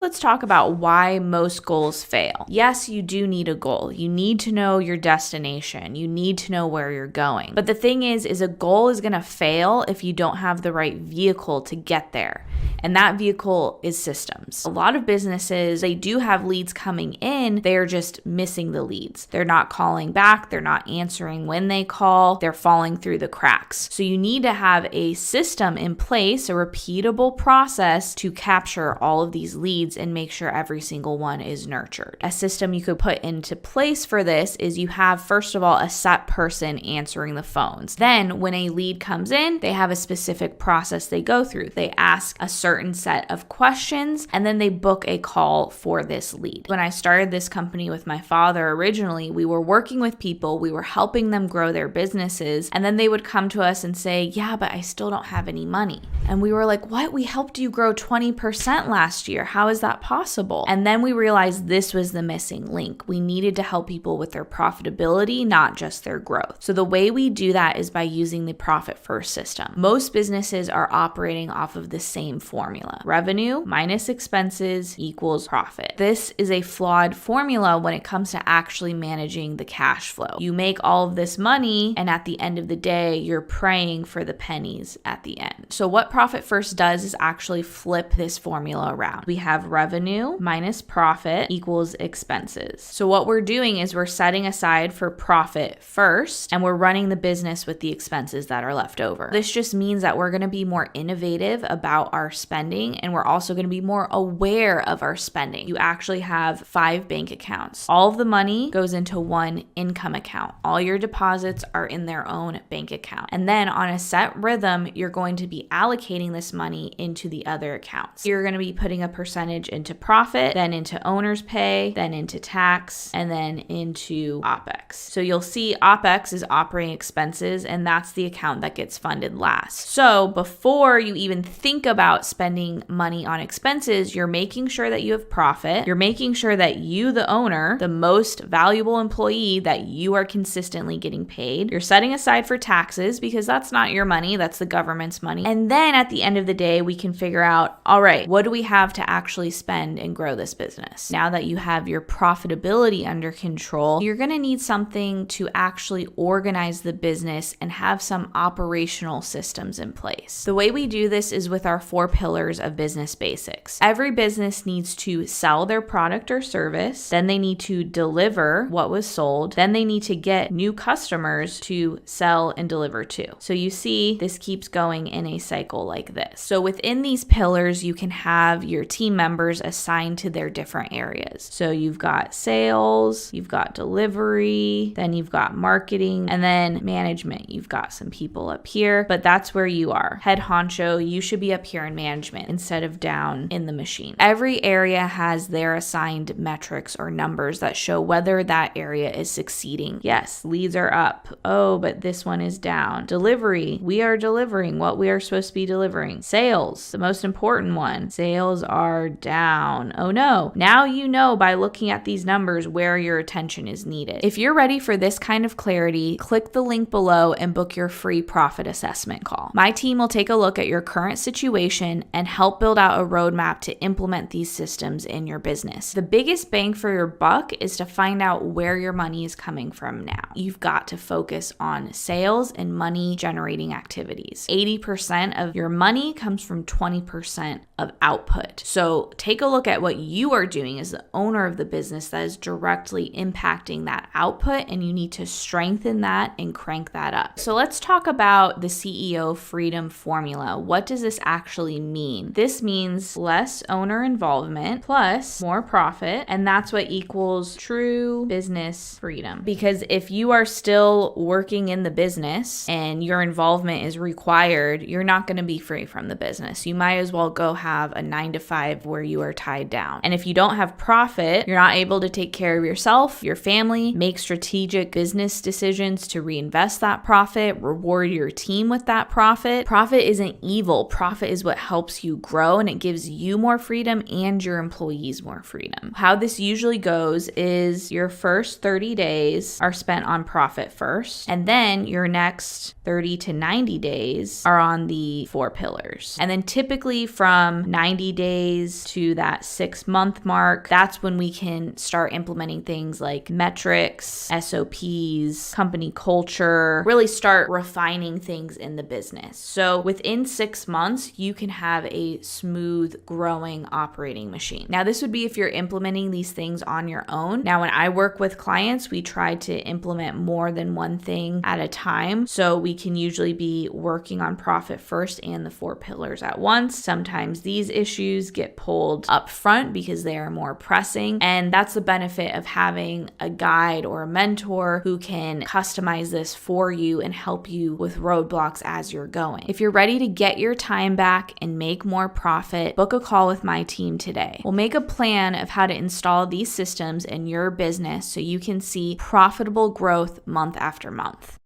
Let's talk about why most goals fail. Yes, you do need a goal. You need to know your destination. You need to know where you're going. But the thing is a goal is going to fail if you don't have the right vehicle to get there. And that vehicle is systems. A lot of businesses, they do have leads coming in. They're just missing the leads. They're not calling back. They're not answering when they call. They're falling through the cracks. So you need to have a system in place, a repeatable process to capture all of these leads and make sure every single one is nurtured. A system you could put into place for this is you have, first of all, a set person answering the phones. Then when a lead comes in, they have a specific process they go through. They ask a certain set of questions and then they book a call for this lead. When I started this company with my father originally, we were working with people, we were helping them grow their businesses, and then they would come to us and say, yeah, but I still don't have any money. And we were like, what? We helped you grow 20% last year. How is that possible? And then we realized this was the missing link. We needed to help people with their profitability, not just their growth. So the way we do that is by using the profit first system. Most businesses are operating off of the same formula. Revenue minus expenses equals profit. This is a flawed formula when it comes to actually managing the cash flow. You make all of this money and at the end of the day, you're praying for the pennies at the end. So what Profit First does is actually flip this formula around. We have revenue minus profit equals expenses. So what we're doing is we're setting aside for profit first and we're running the business with the expenses that are left over. This just means that we're going to be more innovative about our spending and we're also going to be more aware of our spending. You actually have 5 bank accounts. All of the money goes into one income account. All your deposits are in their own bank account. And then on a set rhythm, you're going to be allocating this money into the other accounts. You're going to be putting a percentage into profit, then into owner's pay, then into tax, and then into OPEX. So you'll see OPEX is operating expenses, and that's the account that gets funded last. So before you even think about spending money on expenses, you're making sure that you have profit. You're making sure that you, the owner, the most valuable employee, that you are consistently getting paid. You're setting aside for taxes because that's not your money, that's the government's money. And then at the end of the day, we can figure out, all right, what do we have to actually spend and grow this business? Now that you have your profitability under control, you're going to need something to actually organize the business and have some operational systems in place. The way we do this is with our 4 pillars of business basics. Every business needs to sell their product or service, then they need to deliver what was sold, then they need to get new customers to sell and deliver to. So you see, this keeps going in a cycle like this. So within these pillars, you can have your team members assigned to their different areas. So you've got sales, you've got delivery, then you've got marketing, and then management. You've got some people up here, but that's where you are. Head honcho, you should be up here in management instead of down in the machine. Every area has their assigned metrics or numbers that show whether that area is succeeding. Yes, leads are up. Oh, but this one is down. Delivery, we are delivering what we are supposed to be delivering. Sales, the most important one. Sales are down. Oh no. Now you know by looking at these numbers where your attention is needed. If you're ready for this kind of clarity, click the link below and book your free profit assessment call. My team will take a look at your current situation and help build out a roadmap to implement these systems in your business. The biggest bang for your buck is to find out where your money is coming from now. You've got to focus on sales and money generating activities. 80% of your money comes from 20% of output. So take a look at what you are doing as the owner of the business that is directly impacting that output, and you need to strengthen that and crank that up. So let's talk about the CEO freedom formula. What does this actually mean? This means less owner involvement plus more profit, and that's what equals true business freedom. Because if you are still working in the business and your involvement is required, you're not going to be free from the business. You might as well go have a 9-to-5 where you are tied down. And if you don't have profit, you're not able to take care of yourself, your family, make strategic business decisions to reinvest that profit, reward your team with that profit. Profit isn't evil. Profit is what helps you grow, and it gives you more freedom and your employees more freedom. How this usually goes is your first 30 days are spent on profit first, and then your next 30 to 90 days are on the 4 pillars. And then typically from 90 days to that 6-month mark, that's when we can start implementing things like metrics, SOPs, company culture, really start refining things in the business. So within 6 months, you can have a smooth growing operating machine. Now, this would be if you're implementing these things on your own. Now, when I work with clients, we try to implement more than one thing at a time. So we can usually be working on profit first and the 4 pillars at once. Sometimes these issues get pulled up front because they are more pressing. And that's the benefit of having a guide or a mentor who can customize this for you and help you with roadblocks as you're going. If you're ready to get your time back and make more profit, book a call with my team today. We'll make a plan of how to install these systems in your business so you can see profitable growth month after month.